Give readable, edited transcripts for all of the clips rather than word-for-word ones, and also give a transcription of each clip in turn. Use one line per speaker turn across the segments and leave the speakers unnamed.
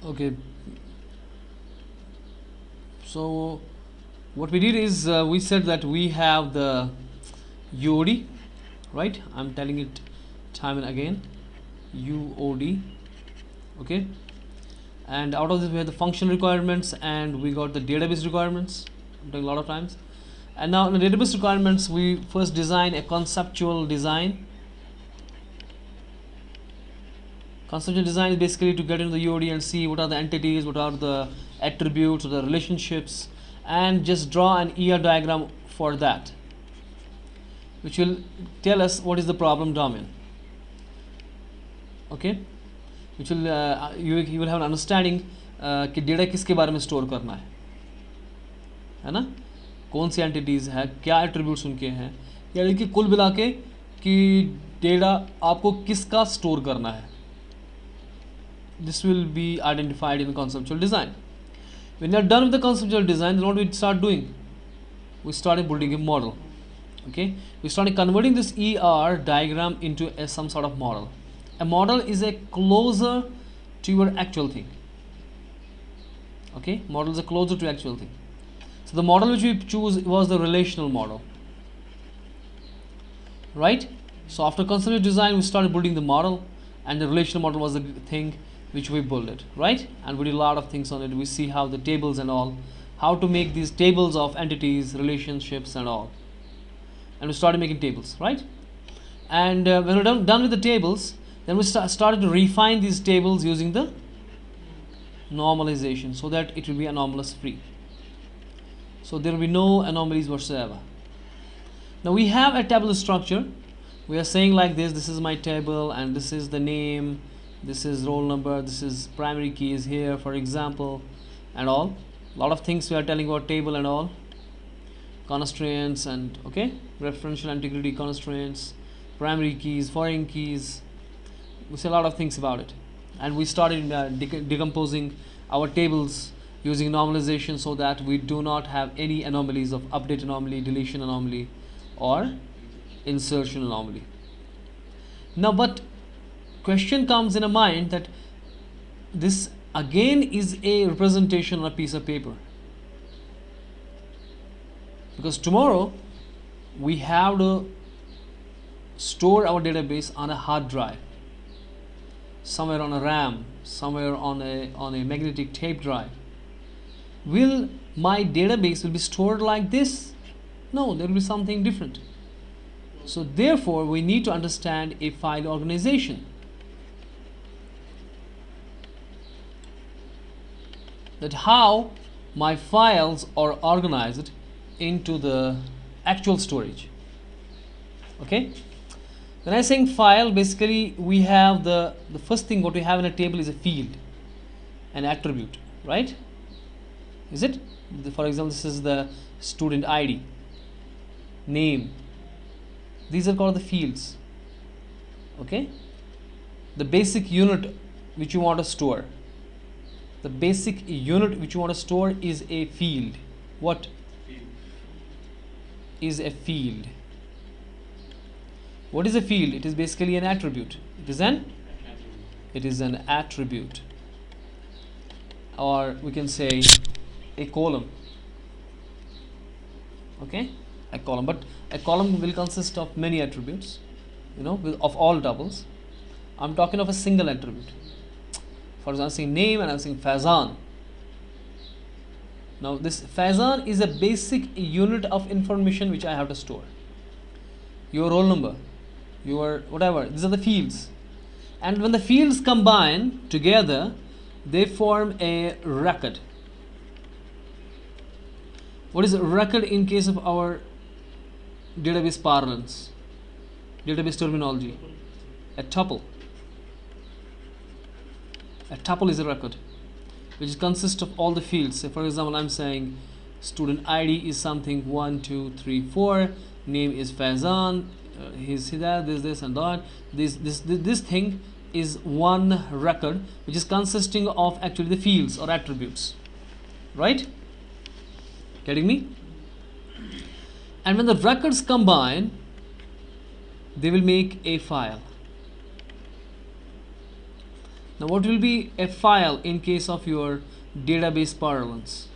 Okay, so what we did is we said that we have the UOD, right? I'm telling it time and again, UOD. Okay, and out of this we have the function requirements and we got the database requirements. I'm doing a lot of times. And now in the database requirements, we first design a conceptual design. Conceptual design is basically to get into the UOD and see what are the entities, what are the attributes, what are the relationships, and just draw an ER diagram for that, which will tell us what is the problem domain. Okay, which will you will have an understanding कि data किसके बारे में store करना है ना, कौन सी entities है, क्या एट्रीब्यूट्स उनके हैं, यानी कि कुल मिला के कि डेटा आपको किसका स्टोर करना है. This will be identified in the conceptual design. When you are done with the conceptual design, then what we start doing? We started building a model. Okay, we started converting this ER diagram into some sort of model. A model is a closer to your actual thing. Okay, model is a closer to actual thing. So the model which we choose was the relational model, right? So after conceptual design, we started building the model, and the relational model was the thing which we built it, right? And we did a lot of things on it. We see how the tables and all, how to make these tables of entities, relationships and all, and we started making tables, right? And when we're done with the tables, then we started to refine these tables using the normalization so that it will be anomalous free, so there will be no anomalies whatsoever. Now we have a table structure. We are saying like this is my table, and this is the name, this is roll number, this is primary key is here, for example, and all. A lot of things we are telling about table and all, constraints and okay, referential integrity constraints, primary keys, foreign keys. We say a lot of things about it, and we started decomposing our tables using normalization so that we do not have any anomalies of update anomaly, deletion anomaly, or insertion anomaly. Now, but question comes in a mind that this again is a representation on a piece of paper, because tomorrow we have to store our database on a hard drive, somewhere on a RAM, somewhere on a magnetic tape drive. Will my database will be stored like this? No, there will be something different. So therefore we need to understand a file organization, that how my files are organized into the actual storage. Okay, when I saying file, basically we have the first thing what we have in a table is a field, an attribute, right? Is it? For example, this is the student ID, name. These are called the fields. Okay, the basic unit which you want to store, the basic unit which you want to store is a field. What is a field? What is a field? It is basically an attribute. It is an attribute, or we can say a column. Okay, a column, but a column will consist of many attributes, of all doubles. I'm talking of a single attribute. For example, I'm saying name and I'm saying Faizan. Now this Faizan is a basic unit of information which I have to store. Your roll number, your whatever, these are the fields. And when the fields combine together, they form a record. What is a record in case of our database parlance, database terminology? A tuple. A tuple is a record which consists of all the fields. Say for example, I'm saying student ID is something 1, 2, 3, 4. Name is Faizan. He's there. This and that. This thing is one record which is consisting of actually the fields or attributes. Right? Getting me? And when the records combine, they will make a file. Now what will be a file in case of your database parlance?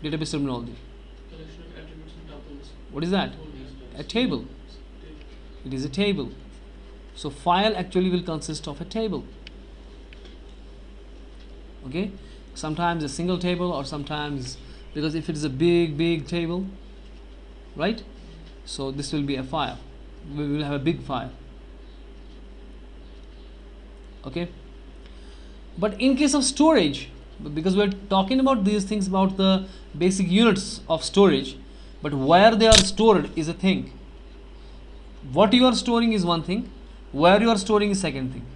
Database terminology.
Collection of attributes and tuples.
What is that? A table. It is a table. So file actually will consist of a table. Okay? Sometimes a single table, or sometimes, because if it is a big table, right? So this will be a file. We will have a big file. Okay? But in case of storage, because we're talking about these things, about the basic units of storage, but where they are stored is a thing. What you are storing is one thing, where you are storing is second thing,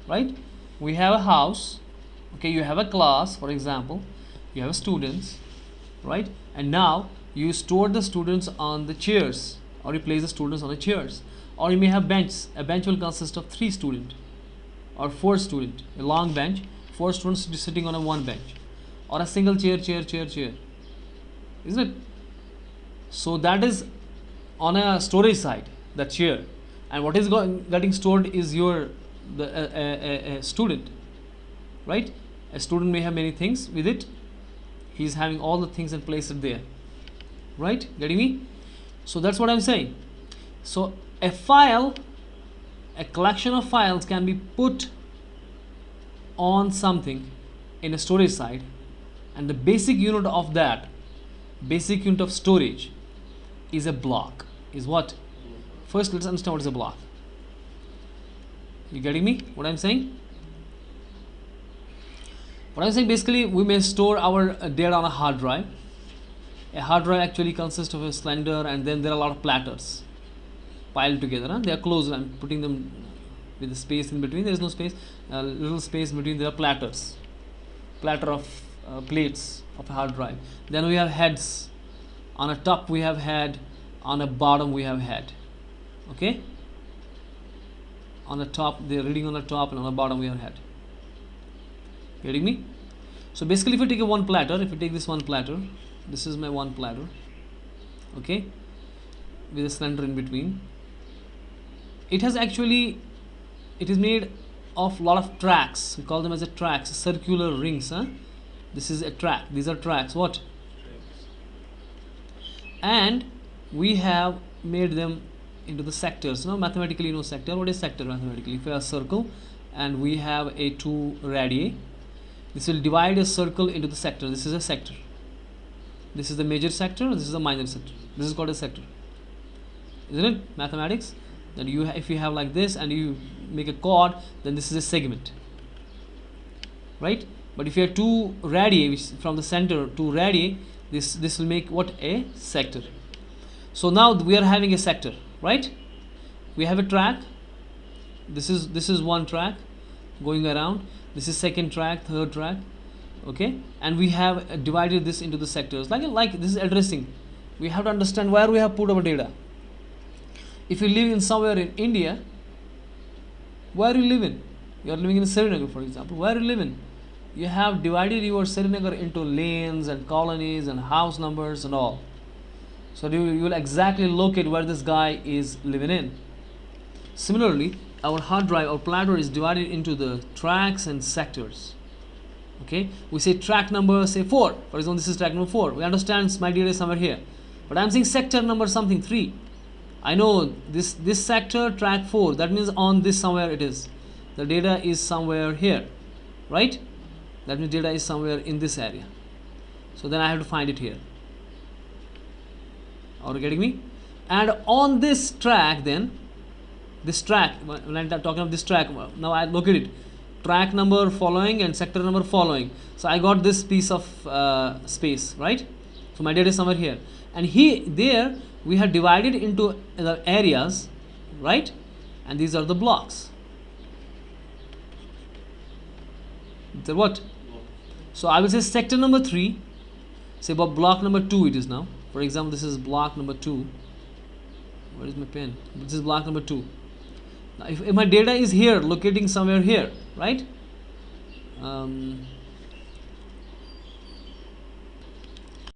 right? We have a house, okay, you have a class, for example, you have students, right? And now you store the students on the chairs, or you place the students on the chairs, or you may have bench. A bench will consist of 3 students or 4 students, a long bench, 4 students sitting on a one bench, or a single chair, isn't it? So that is on a storage side, the chair, and what is getting stored is your a student, right? A student may have many things with it. He is having all the things and place it there, right? Getting me? So that's what I'm saying. So a file, a collection of files can be put on something in a storage side, and the basic unit of that, basic unit of storage, is a block. Is what? First let's understand what is a block. You getting me? What I'm saying? What I'm saying, basically we may store our data on a hard drive. A hard drive actually consists of a cylinder, and then there are a lot of platters piled together. Huh? They are closed. I'm putting them with the space in between. There is no space, little space in between. There are platters, platter of plates of a hard drive. Then we have heads. On a top we have head, on a bottom we have head. Okay, on the top they are reading on the top, and on the bottom we have head. Getting me? So basically, if you take a one platter, if you take this one platter, this is my one platter, okay, with a cylinder in between. It has actually, it is made of lot of tracks. We call them as a tracks, circular rings. Huh? This is a track. These are tracks. What? And we have made them into the sectors. You know, mathematically, you know sector. What is sector mathematically? If we have a circle and we have a 2 radii, this will divide a circle into the sector. This is a sector. This is the major sector. This is the minor sector. This is called a sector. Isn't it? Mathematics. That you, if you have like this and you make a chord, then this is a segment, right? But if you have 2 radii, which from the center 2 radii, this will make what? A sector. So now we are having a sector, right? We have a track. This is one track going around. This is second track, third track, okay, and we have divided this into the sectors. Like this is addressing. We have to understand where we have put our data. If you live in somewhere in India, where you live in? You are living in Srinagar, for example. Where you live in? You have divided your Srinagar into lanes and colonies and house numbers and all. So you will exactly locate where this guy is living in. Similarly, our hard drive or platter is divided into the tracks and sectors. Okay, we say track number, say 4. For example, this is track number 4. We understand my data is somewhere here, but I'm saying sector number something 3. I know this sector track 4. That means on this somewhere it is. The data is somewhere here, right? That means data is somewhere in this area. So then I have to find it here. Are you getting me? And on this track, then this track, when I'm talking of this track, now I look at it, track number following and sector number following. So I got this piece of space, right? So my data is somewhere here, and there we have divided into the areas, right? And these are the blocks. So what? So I will say sector number 3, say about block number 2 it is now. For example, this is block number 2. Where is my pen? This is block number 2. Now if my data is here, locating somewhere here, right?